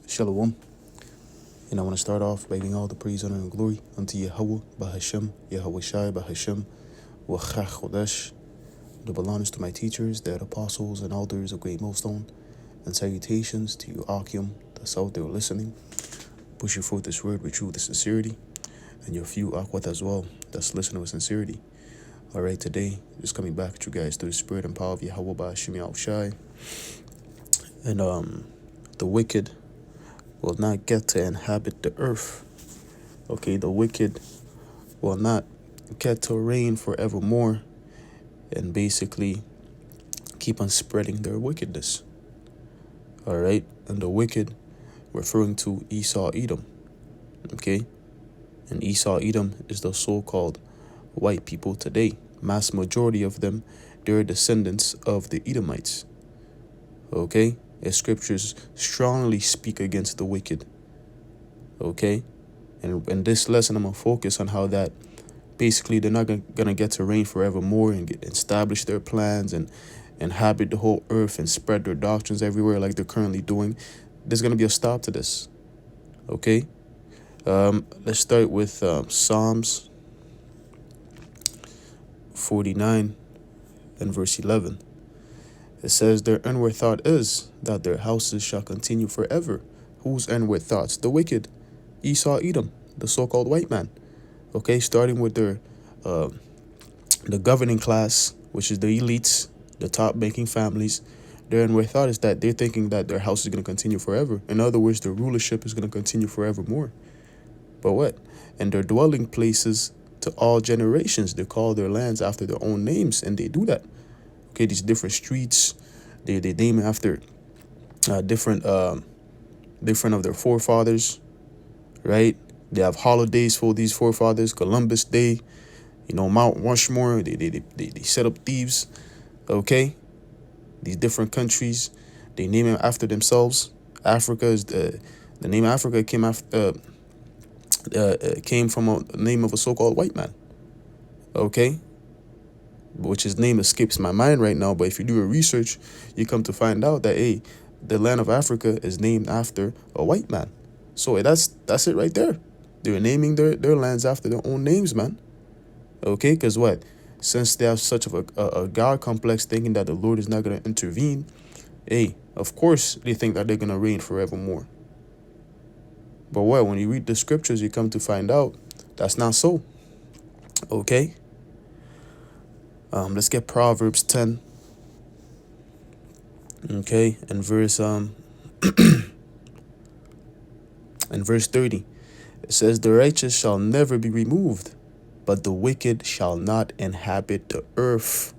Shalom. And I want to start off by giving all the praise, honor, and glory unto Yahweh, Bahashem, Yahweh Shai, Bahashem, Wachach Chodesh. The belongs to my teachers, the apostles and elders of Great Millstone, and salutations to you, Akim, that's out there listening. Pushing forth this word with truth and sincerity, and your few Akwat as well, that's listening with sincerity. All right, today, just coming back at you guys through the spirit and power of Yahweh, Bahashem, Yahweh Shai. And the wicked will not get to inhabit the earth. Okay, the wicked will not get to reign forevermore and basically keep on spreading their wickedness. All right, and the wicked referring to Esau Edom. Okay, and Esau Edom is the so-called white people today. Mass majority of them, they're descendants of the Edomites. Okay, as scriptures strongly speak against the wicked. Okay, and in this lesson I'm gonna focus on how that basically they're not gonna get to reign forevermore and establish their plans and inhabit the whole earth and spread their doctrines everywhere like they're currently doing. There's gonna be a stop to this. Okay, let's start with Psalms 49 and verse 11. It says, their inward thought is that their houses shall continue forever. Whose inward thoughts? The wicked. Esau Edom, the so-called white man. Okay, starting with their the governing class, which is the elites, the top banking families. Their inward thought is that they're thinking that their house is going to continue forever. In other words, their rulership is going to continue forevermore. But what? And their dwelling places to all generations. They call their lands after their own names, and they do that. Okay, these different streets, they name after different of their forefathers, right? They have holidays for these forefathers. Columbus Day, Mount Rushmore. They set up thieves. Okay, these different countries, they name it after themselves. Africa is the name Africa came after came from a name of a so-called white man. Okay, which his name escapes my mind right now. But if you do a research, you come to find out that the land of Africa is named after a white man. So that's it right there. They're naming their lands after their own names, man. Okay, because what? Since they have such of a God complex, thinking that the Lord is not going to intervene, of course they think that they're going to reign forevermore. But what? When you read the scriptures, you come to find out that's not so. Okay? Let's get Proverbs 10. Okay, and verse and verse 30. It says, the righteous shall never be removed, but the wicked shall not inhabit the earth.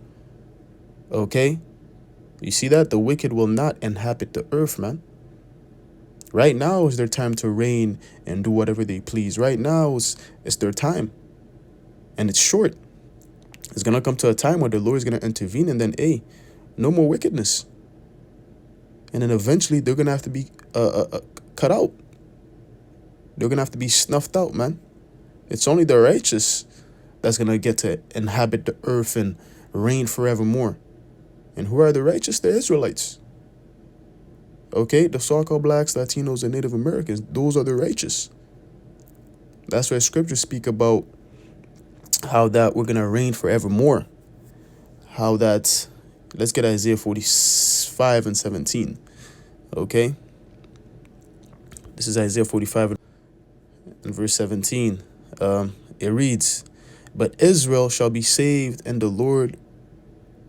Okay? You see that? The wicked will not inhabit the earth, man. Right now is their time to reign and do whatever they please. Right now it's their time. And it's short. It's going to come to a time where the Lord is going to intervene, and then, no more wickedness. And then eventually they're going to have to be cut out. They're going to have to be snuffed out, man. It's only the righteous that's going to get to inhabit the earth and reign forevermore. And who are the righteous? The Israelites. Okay, the so-called blacks, Latinos, and Native Americans, those are the righteous. That's why scriptures speak about how that we're going to reign forevermore. How that, let's get Isaiah 45 and 17. Okay, this is Isaiah 45 and verse 17. It reads, but Israel shall be saved in the Lord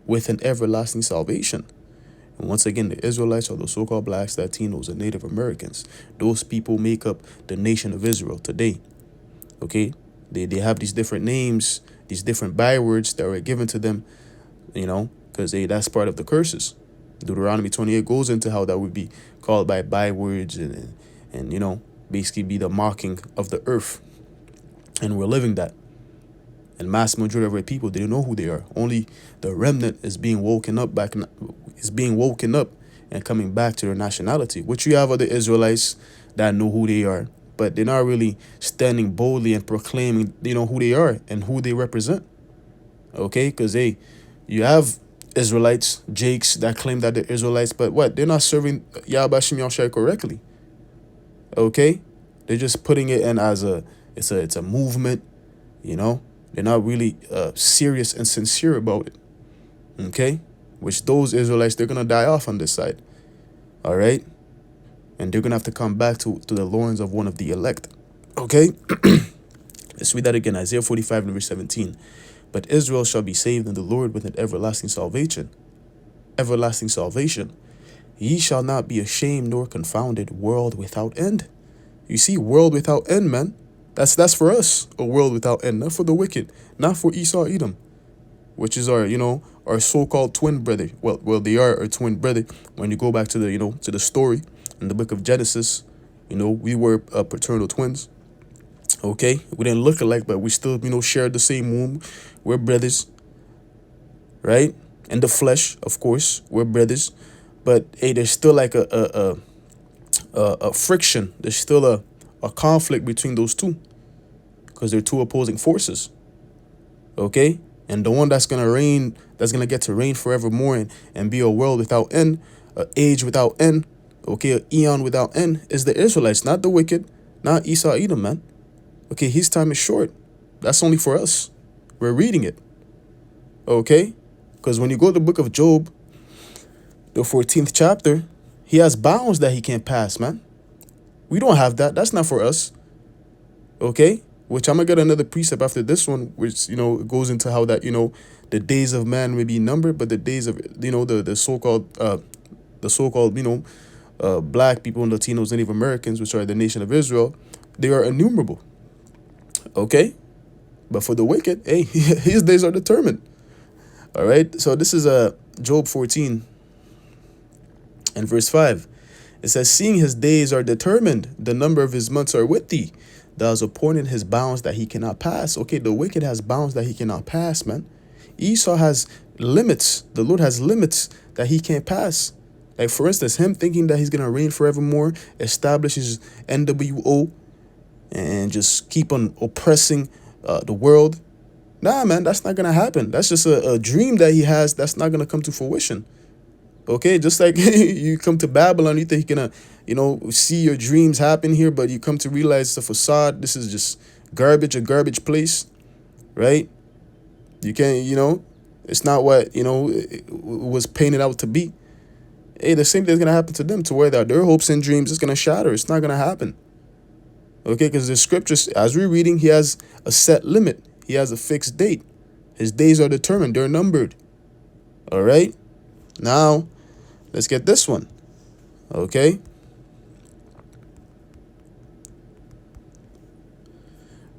with an everlasting salvation. And once again, the Israelites are the so-called blacks, Latinos, and Native Americans. Those people make up the nation of Israel today. Okay, they have these different names, these different bywords that were given to them, because that's part of the curses. Deuteronomy 28 goes into how that would be called by bywords and basically be the mocking of the earth. And we're living that. And mass majority of our people, they don't know who they are. Only the remnant is being woken up and coming back to their nationality. Which you have other Israelites that know who they are, but they're not really standing boldly and proclaiming, who they are and who they represent. Okay, because you have Israelites, Jakes, that claim that they're Israelites, but what? They're not serving Yahweh Shem Yahushua correctly. Okay, they're just putting it in as it's a movement. You know, they're not really serious and sincere about it. Okay, which those Israelites, they're gonna die off on this side. All right, and they're gonna have to come back to the loins of one of the elect. Okay, let's read that again. Isaiah 45 and verse 17. But Israel shall be saved in the Lord with an everlasting salvation. Everlasting salvation. Ye shall not be ashamed nor confounded, world without end. You see, world without end, man. That's for us, a world without end, not for the wicked, not for Esau Edom, which is our, our so-called twin brother. Well, they are our twin brother. When you go back to the story in the book of Genesis, we were paternal twins. Okay, we didn't look alike, but we still, shared the same womb. We're brothers, right? In the flesh, of course, we're brothers. But hey, there's still like a friction. There's still a conflict between those two, because they're two opposing forces. Okay, and the one that's gonna get to reign forevermore and be a world without end, a age without end, okay, an eon without end, is the Israelites, not the wicked, not Esau Edom, man. Okay, his time is short. That's only for us. We're reading it. Okay, because when you go to the book of Job, the 14th chapter, he has bounds that he can't pass, man. We don't have that. That's not for us. Okay, which I'm gonna get another precept after this one, which goes into how that the days of man may be numbered, but the days of the so-called black people and Latinos, Native Americans, which are the nation of Israel, they are innumerable. Okay, but for the wicked, hey, his days are determined. All right, so this is Job 14 and verse 5. It says, seeing his days are determined, the number of his months are with thee. Thou hast appointed his bounds that he cannot pass. Okay, the wicked has bounds that he cannot pass, man. Esau has limits. The Lord has limits that he can't pass. Like, for instance, him thinking that he's going to reign forevermore, establish his NWO, and just keep on oppressing the world. Nah, man, that's not going to happen. That's just a dream that he has that's not going to come to fruition. Okay, just like you come to Babylon, you think you're going to, see your dreams happen here, but you come to realize it's a facade. This is just garbage, a garbage place, right? You can't, it's not what, it was painted out to be. Hey, the same thing's going to happen to them, to where their hopes and dreams is going to shatter. It's not going to happen. Okay, because the scriptures, as we're reading, he has a set limit. He has a fixed date. His days are determined. They're numbered. All right? Now, let's get this one. Okay?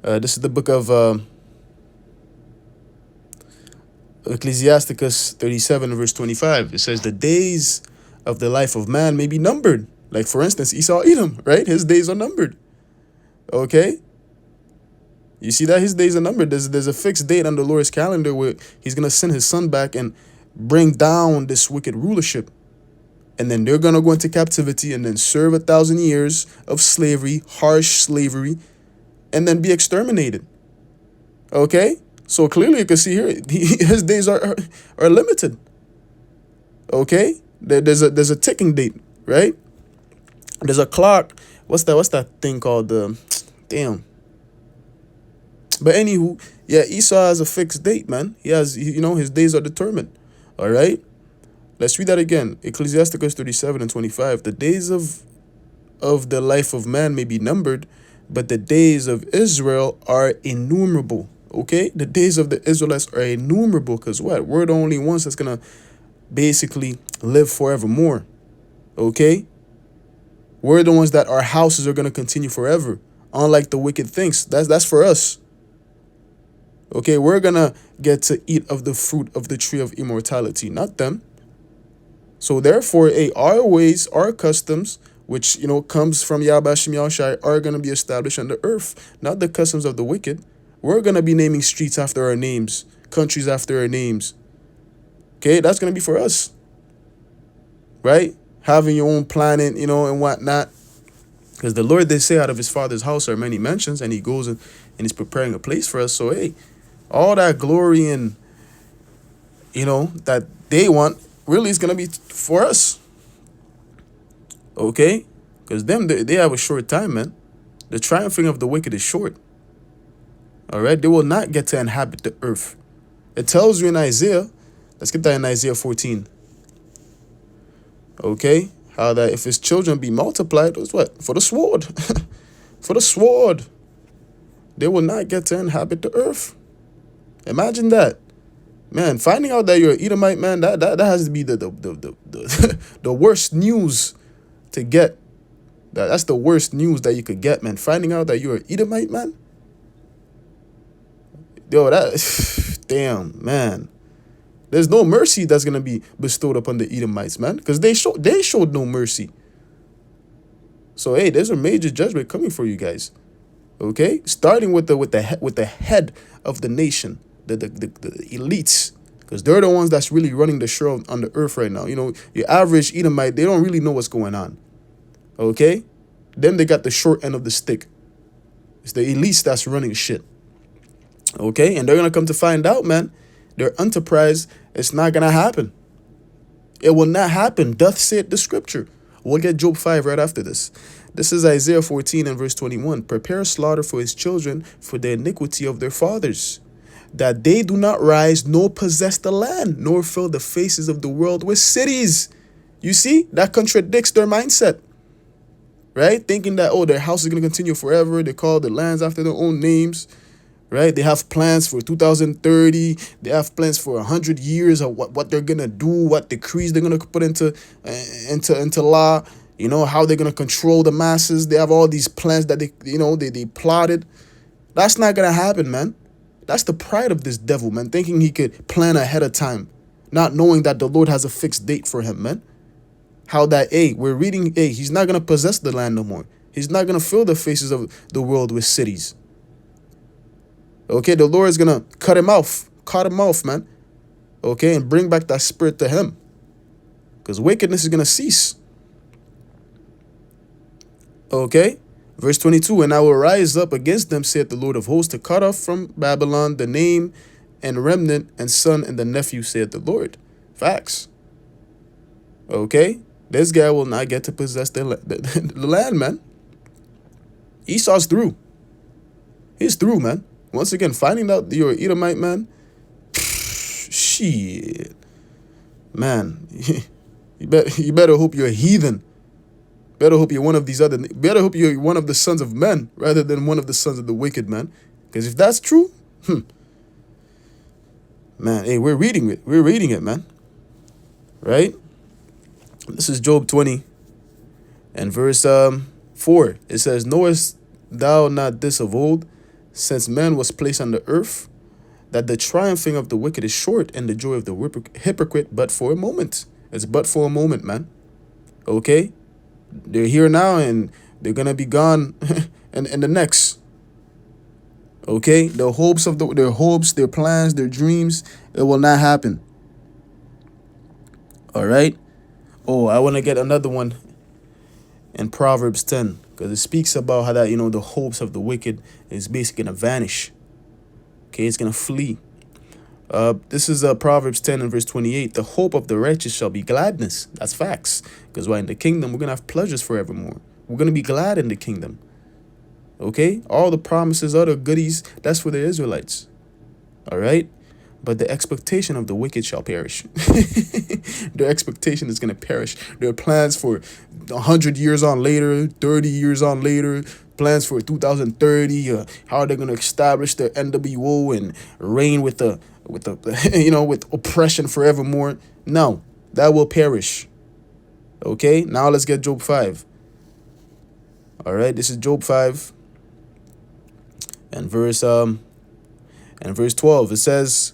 This is the book of Ecclesiasticus 37, verse 25. It says, the days of the life of man may be numbered. Like, for instance, Esau Edom, right? His days are numbered. Okay? You see that? His days are numbered. There's a fixed date on the Lord's calendar where he's going to send his son back and bring down this wicked rulership. And then they're going to go into captivity and then serve 1,000 years of slavery, harsh slavery, and then be exterminated. Okay? So clearly you can see here, his days are limited. Okay? There's a ticking date, right? There's a clock. What's that thing called? Damn. But anywho, yeah, Esau has a fixed date, man. He has, his days are determined. All right? Let's read that again. Ecclesiasticus 37 and 25. The days of the life of man may be numbered, but the days of Israel are innumerable. Okay? The days of the Israelites are innumerable, because what? We're the only ones that's going to basically live forevermore. Okay? We're the ones that our houses are going to continue forever. Unlike the wicked things. That's for us. Okay? We're going to get to eat of the fruit of the tree of immortality, not them. So therefore, our ways, our customs, which, comes from Yahweh Shem Yahushai, are going to be established on the earth, not the customs of the wicked. We're going to be naming streets after our names, countries after our names. Okay, that's going to be for us. Right? Having your own planet, and whatnot. Because the Lord, they say, out of his father's house are many mansions, and he goes and he's preparing a place for us. So, hey, all that glory and, that they want, really is going to be for us. Okay? Because they have a short time, man. The triumphing of the wicked is short. All right, they will not get to inhabit the earth. It tells you in Isaiah. Let's get that in Isaiah 14. Okay, how that if his children be multiplied, was what? For the sword. For the sword. They will not get to inhabit the earth. Imagine that. Man, finding out that you're an Edomite, man, that has to be the worst news to get. That's the worst news that you could get, man. Finding out that you're an Edomite, man. Yo, that damn, man. There's no mercy that's gonna be bestowed upon the Edomites, man, because they showed no mercy. So hey, there's a major judgment coming for you guys. Okay, starting with the head of the nation, the elites, because they're the ones that's really running the show on the earth right now. You know, your average Edomite, they don't really know what's going on. Okay, then they got the short end of the stick. It's the elites that's running shit. Okay, and they're gonna come to find out, man, their enterprise, it's not gonna happen. It will not happen. Doth saith the scripture. We'll get Job 5 right after this. This is Isaiah 14 and verse 21. Prepare slaughter for his children for the iniquity of their fathers, that they do not rise nor possess the land, nor fill the faces of the world with cities. You see, that contradicts their mindset, right? Thinking that, oh, their house is going to continue forever. They call the lands after their own names, right? They have plans for 2030. They have plans for 100 years of what they're going to do, what decrees they're going to put into law. You know, how they're going to control the masses. They have all these plans that they plotted. That's not going to happen, man. That's the pride of this devil, man, thinking he could plan ahead of time, not knowing that the Lord has a fixed date for him, man. How that, we're reading, he's not going to possess the land no more. He's not going to fill the faces of the world with cities. Okay, the Lord is going to cut him off, man. Okay, and bring back that spirit to him. Because wickedness is going to cease. Okay, verse 22, and I will rise up against them, saith the Lord of hosts, to cut off from Babylon the name and remnant and son and the nephew, saith the Lord. Facts. Okay, this guy will not get to possess the land, man. Esau's through. He's through, man. Once again, finding out you're an Edomite, man. Shit. Man, you better hope you're a heathen. Better hope you're one of the sons of men rather than one of the sons of the wicked, man. Because if that's true, man, hey, we're reading it, man. Right? This is Job 20 and verse 4. It says, knowest thou not this of old, since man was placed on the earth, that the triumphing of the wicked is short, and the joy of the hypocrite but for a moment. It's but for a moment, man. Okay? They're here now, and they're gonna be gone in the next. Okay, their hopes, their plans, their dreams, it will not happen. All right. Oh, I want to get another one in Proverbs 10, because it speaks about how that the hopes of the wicked is basically gonna vanish. Okay, it's gonna flee. This is Proverbs 10 and verse 28. The hope of the righteous shall be gladness. That's facts. Because in the kingdom, we're going to have pleasures forevermore. We're going to be glad in the kingdom. Okay? All the promises, other goodies, that's for the Israelites. All right? But the expectation of the wicked shall perish. Their expectation is going to perish. Their plans for 100 years on later, 30 years on later, plans for 2030, how they're going to establish their NWO and reign with with oppression forevermore. No, that will perish. Okay, now let's get Job 5. All right, this is Job 5 and verse 12. It says,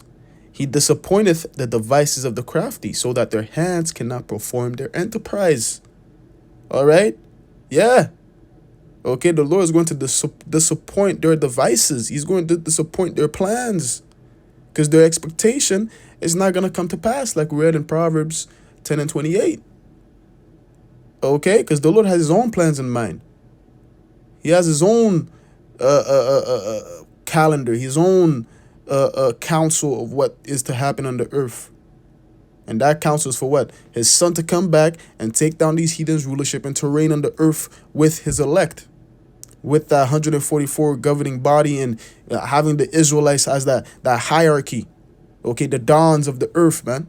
he disappointeth the devices of the crafty, so that their hands cannot perform their enterprise. All right, yeah. Okay, the Lord is going to disappoint their devices. He's going to disappoint their plans, because their expectation is not going to come to pass, like we read in Proverbs 10 and 28. Okay, because the Lord has his own plans in mind. He has his own calendar, his own counsel of what is to happen on the earth. And that counsel is for what? His son to come back and take down these heathens' rulership and to reign on the earth with his elect, with that 144 governing body, and having the Israelites as that hierarchy. Okay, the dawns of the earth, man.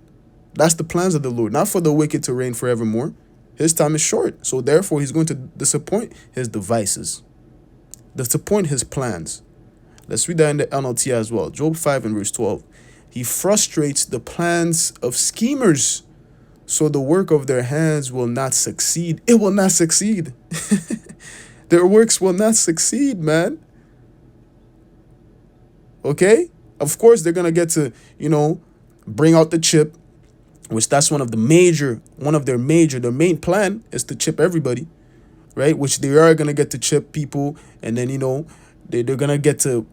That's the plans of the Lord, not for the wicked to reign forevermore. His time is short, so therefore he's going to disappoint his devices, disappoint his plans. Let's read that in the NLT as well. Job 5 and verse 12. He frustrates the plans of schemers, so the work of their hands will not succeed. It will not succeed. Their works will not succeed, man. Okay? Of course, they're going to get to, bring out the chip, which that's their main plan is to chip everybody, right? Which they are going to get to chip people. And then, they're going to get to,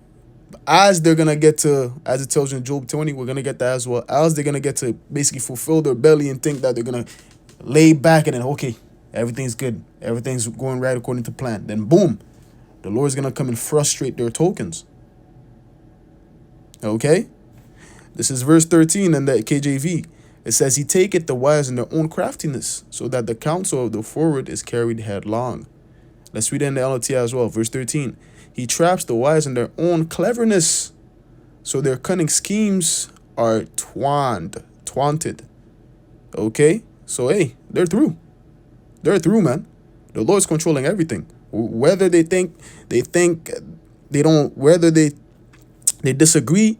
as it tells you in Job 20, we're going to get that as well. As they're going to get to basically fulfill their belly and think that they're going to lay back and then, okay, everything's good. Everything's going right according to plan. Then boom, the Lord's going to come and frustrate their tokens. Okay? This is verse 13 in the KJV. It says, he taketh the wise in their own craftiness, so that the counsel of the forward is carried headlong. Let's read it in the LT as well. Verse 13. He traps the wise in their own cleverness, so their cunning schemes are twanted. Okay? So, hey, they're through. They're through, man. The Lord's controlling everything. Whether they disagree,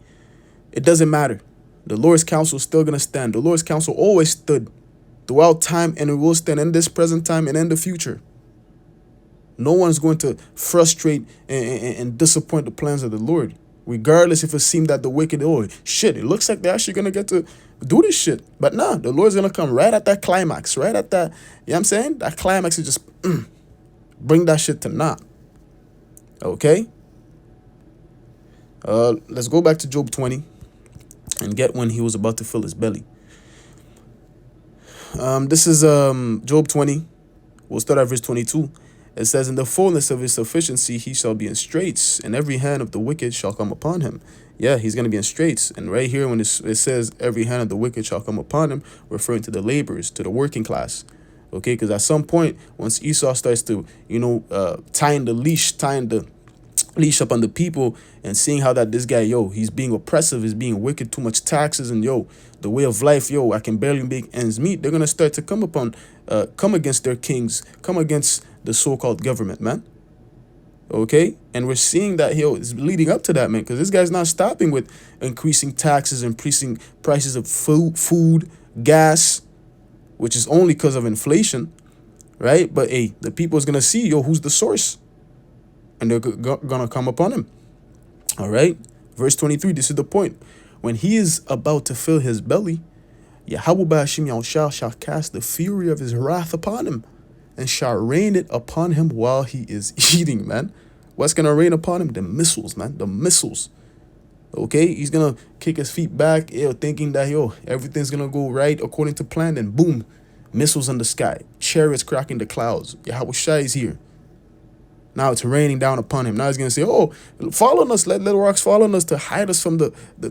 it doesn't matter. The Lord's counsel is still going to stand. The Lord's counsel always stood throughout time, and it will stand in this present time and in the future. No one's going to frustrate and disappoint the plans of the Lord, regardless if it seemed that the wicked, it looks like they're actually going to get to do this shit. But nah, the Lord's going to come right at that climax, right at that, you know what I'm saying? That climax is just bring that shit to naught. Okay? Let's go back to Job 20 and get when he was about to fill his belly. This is Job 20. We'll start at verse 22. It says, in the fullness of his sufficiency he shall be in straits, and every hand of the wicked shall come upon him. Yeah, he's going to be in straits. And right here when it says every hand of the wicked shall come upon him, referring to the laborers, to the working class. Okay, because at some point, once Esau starts to, tying the leash up on the people and seeing how that this guy, he's being oppressive, he's being wicked, too much taxes, and the way of life, I can barely make ends meet. They're gonna start to come against their kings, come against the so-called government, man. Okay, and we're seeing that it's leading up to that, man, because this guy's not stopping with increasing taxes, increasing prices of food, gas, which is only because of inflation, right? But hey, the people is gonna see, who's the source? And they're gonna come upon him. All right. Verse 23, this is the point. When he is about to fill his belly, Yahweh Ba'ashim Yahushua shall cast the fury of his wrath upon him and shall rain it upon him while he is eating, man. What's gonna rain upon him? The missiles, man. The missiles. Okay, he's gonna kick his feet back, thinking that everything's gonna go right according to plan, and boom, missiles in the sky, chariots cracking the clouds. Yahweh Shai is here. Now it's raining down upon him. Now he's going to say, fall on us. Let little rocks fall on us to hide us from the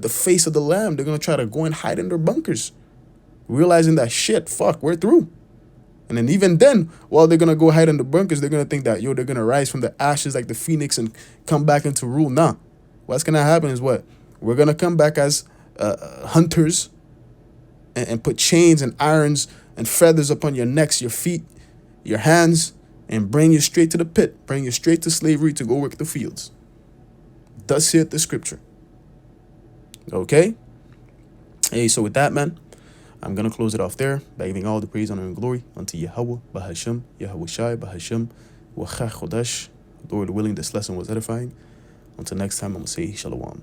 face of the Lamb. They're going to try to go and hide in their bunkers, realizing that, fuck, we're through. And then even then, while they're going to go hide in the bunkers, they're going to think that, they're going to rise from the ashes like the phoenix and come back into rule. Nah. What's going to happen is what? We're going to come back as hunters and put chains and irons and feathers upon your necks, your feet, your hands, and bring you straight to the pit, bring you straight to slavery to go work the fields. Thus saith the scripture. Okay? Hey, so with that, man, I'm going to close it off there by giving all the praise, honor, and glory unto Yahweh, Bahasham, Yahweh Shai, Bahasham, Wachach Chodesh. Lord willing, this lesson was edifying. Until next time, I'm going to say Shalom.